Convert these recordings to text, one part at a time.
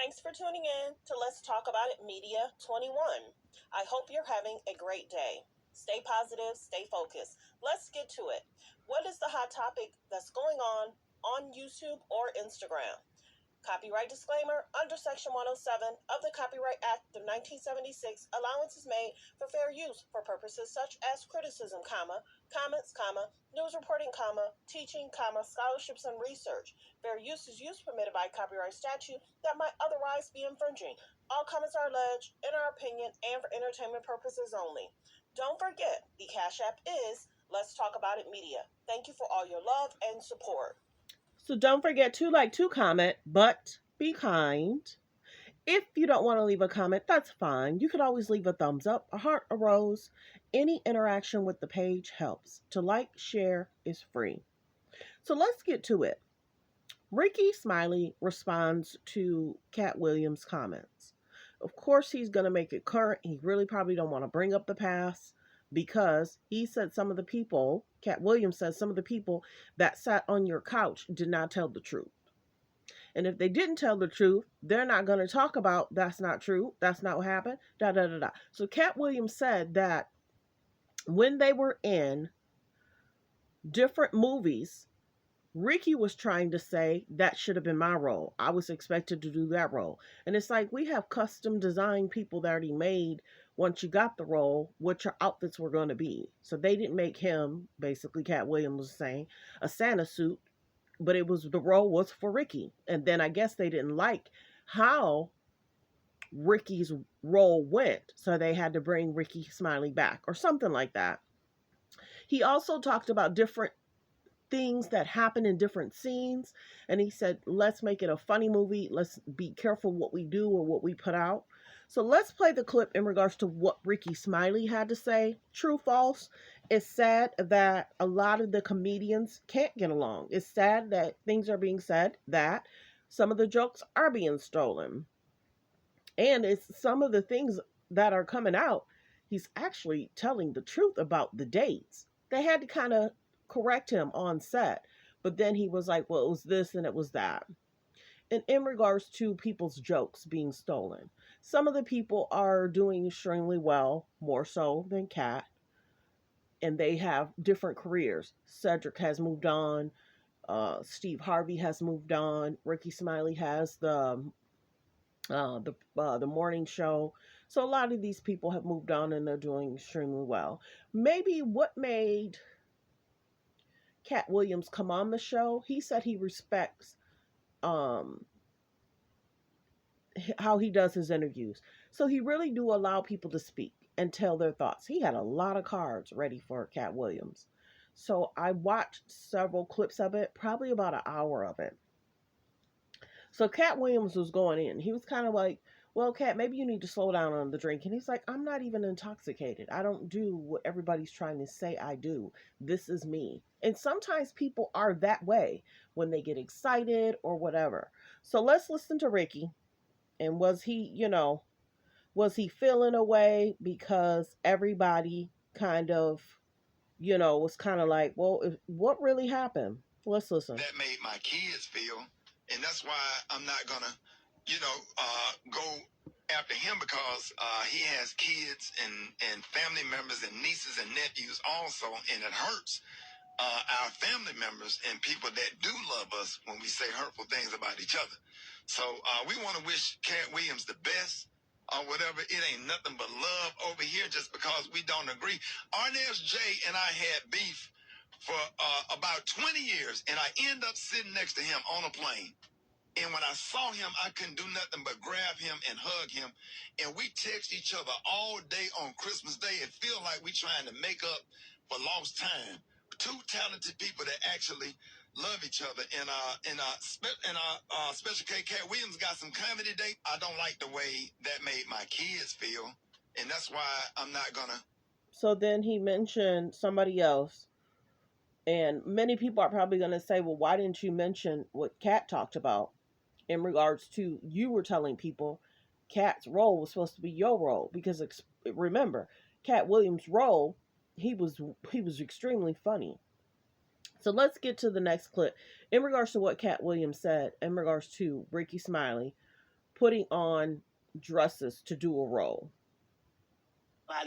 Thanks for tuning in to Let's Talk About It Media 21. I hope you're having a great day. Stay positive, stay focused. Let's get to it. What is the hot topic that's going on YouTube or Instagram? Copyright disclaimer. Under Section 107 of the Copyright Act of 1976, allowance is made for fair use for purposes such as criticism, comments, news reporting, teaching, scholarships and research. Fair use is use permitted by copyright statute that might otherwise be infringing. All comments are alleged, in our opinion, and for entertainment purposes only. Don't forget, the Cash App is Let's Talk About It Media. Thank you for all your love and support. So don't forget to comment, but be kind. If you don't want to leave a comment, that's fine. You could always leave a thumbs up, a heart, a rose. Any interaction with the page helps. To like, share is free. So let's get to it. Rickey Smiley responds to Katt Williams' comments. Of course, he's going to make it current. He really probably don't want to bring up the past because he said Katt Williams said some of the people that sat on your couch did not tell the truth. And if they didn't tell the truth, they're not going to talk about that's not true, that's not what happened, da da da da. So Katt Williams said that when they were in different movies, Rickey was trying to say that should have been my role. I was expected to do that role. And it's like we have custom designed people that already made, once you got the role, what your outfits were going to be. So they didn't make him, basically Katt Williams was saying, a Santa suit, but the role was for Rickey. And then I guess they didn't like how Rickey's role went. So they had to bring Rickey Smiley back or something like that. He also talked about different things that happen in different scenes, and he said, let's make it a funny movie. Let's be careful what we do or what we put out. So let's play the clip in regards to what Rickey Smiley had to say. True, false. It's sad that a lot of the comedians can't get along. It's sad that things are being said, that some of the jokes are being stolen. And it's some of the things that are coming out. He's actually telling the truth about the dates. They had to kind of correct him on set, but then he was like, well, it was this and it was that. And in regards to people's jokes being stolen, some of the people are doing extremely well, more so than Katt, and they have different careers. Cedric has moved on, Steve Harvey has moved on, Rickey Smiley has the morning show. So a lot of these people have moved on and they're doing extremely well. Maybe what made Katt Williams come on the show, he said he respects how he does his interviews. So he really do allow people to speak and tell their thoughts. He had a lot of cards ready for Katt Williams. So I watched several clips of it, probably about an hour of it. So Katt Williams was going in. He was kind of like, well, Katt, maybe you need to slow down on the drink. And he's like, I'm not even intoxicated. I don't do what everybody's trying to say I do. This is me. And sometimes people are that way when they get excited or whatever. So let's listen to Rickey. And was he feeling a way because everybody kind of, was kind of like, well, what really happened? Let's listen. That made my kids feel. And that's why I'm not going to, go after him because he has kids and family members and nieces and nephews also. And it hurts our family members and people that do love us when we say hurtful things about each other. So we want to wish Katt Williams the best or whatever. It ain't nothing but love over here just because we don't agree. Arnez J and I had beef for about 20 years, and I end up sitting next to him on a plane. And when I saw him, I couldn't do nothing but grab him and hug him. And we text each other all day on Christmas Day. It feels like we trying to make up for lost time. Two talented people that actually love each other. And Special K, Katt Williams got some comedy today. I don't like the way that made my kids feel. And that's why I'm not going to. So then he mentioned somebody else. And many people are probably going to say, well, why didn't you mention what Katt talked about in regards to you were telling people Katt's role was supposed to be your role? Because remember, Katt Williams' role, he was extremely funny. So let's get to the next clip in regards to what Katt Williams said in regards to Rickey Smiley putting on dresses to do a role.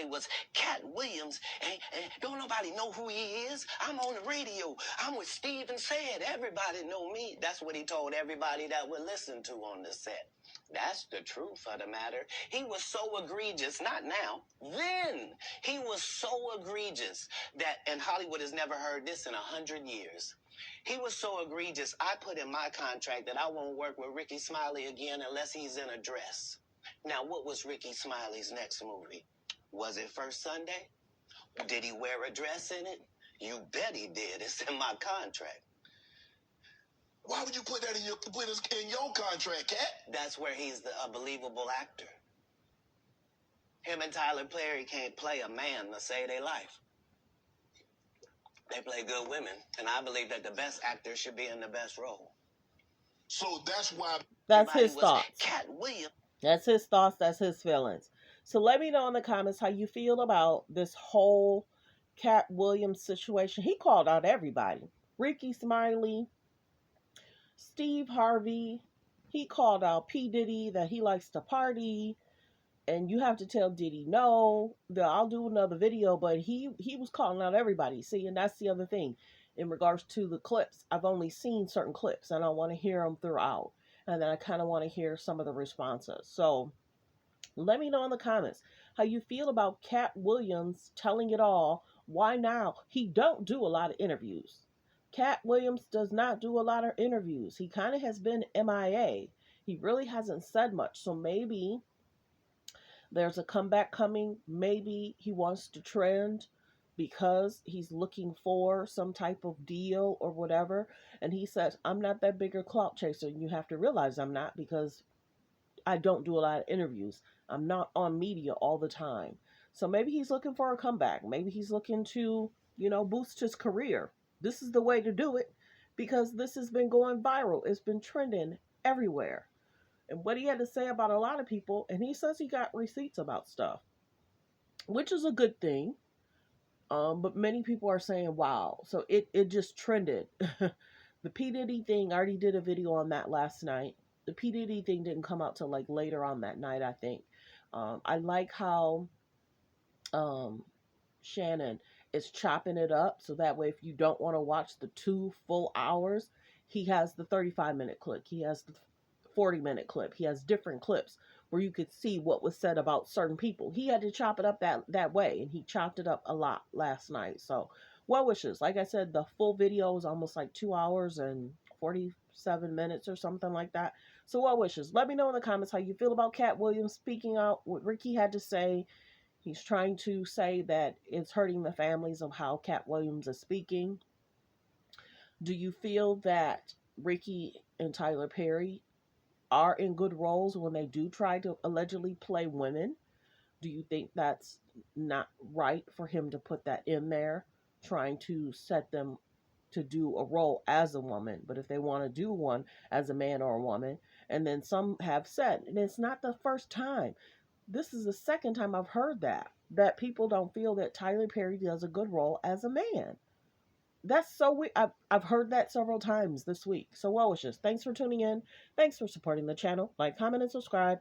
Was Katt Williams, and don't nobody know who he is. I'm on the radio. I'm with Steve and Said. Everybody know me. That's what he told everybody that would listen to on the set. That's the truth of the matter. He was so egregious, not now, then. He was so egregious that, and Hollywood has never heard this in 100 years. He was so egregious, I put in my contract that I won't work with Rickey Smiley again unless he's in a dress. Now, what was Rickey Smiley's next movie? Was it First Sunday? Did he wear a dress in it? You bet he did. It's in my contract. Why would you put that in your contract, Katt? That's where he's a believable actor. Him and Tyler Perry can't play a man to save their life. They play good women, and I believe that the best actor should be in the best role. So that's why. That's his thoughts. Katt Williams. That's his thoughts. That's his feelings. So let me know in the comments how you feel about this whole Katt Williams situation. He called out everybody. Rickey Smiley, Steve Harvey. He called out P. Diddy that he likes to party. And you have to tell Diddy no. I'll do another video, but he was calling out everybody. See, and that's the other thing. In regards to the clips, I've only seen certain clips. And I want to hear them throughout. And then I kind of want to hear some of the responses. So let me know in the comments how you feel about Katt Williams telling it all. Why now? He don't do a lot of interviews. Katt Williams does not do a lot of interviews. He kind of has been MIA. He really hasn't said much. So maybe there's a comeback coming. Maybe he wants to trend because he's looking for some type of deal or whatever. And he says, I'm not that bigger clout chaser. And you have to realize I'm not, because I don't do a lot of interviews. I'm not on media all the time. So maybe he's looking for a comeback. Maybe he's looking to, boost his career. This is the way to do it, because this has been going viral. It's been trending everywhere. And what he had to say about a lot of people, and he says he got receipts about stuff, which is a good thing. But many people are saying, wow. So it just trended. The P. Diddy thing, I already did a video on that last night. The P. Diddy thing didn't come out till like later on that night, I think. I like how Shannon is chopping it up. So that way, if you don't want to watch the 2 full hours, he has the 35-minute clip. He has the 40-minute clip. He has different clips where you could see what was said about certain people. He had to chop it up that way, and he chopped it up a lot last night. So, well wishes. Like I said, the full video is almost like 2 hours and 47 minutes or something like that. So, well wishes. Let me know in the comments how you feel about Katt Williams speaking out, what Rickey had to say. He's trying to say that it's hurting the families of how Katt Williams is speaking. Do you feel that Rickey and Tyler Perry are in good roles when they do try to allegedly play women? Do you think that's not right for him to put that in there, trying to set them to do a role as a woman, but if they want to do one as a man or a woman? And then some have said, and it's not the first time, this is the second time I've heard that people don't feel that Tyler Perry does a good role as a man. That's so weird. I've heard that several times this week. So well wishes. Thanks for tuning in. Thanks for supporting the channel. Like, comment, and subscribe.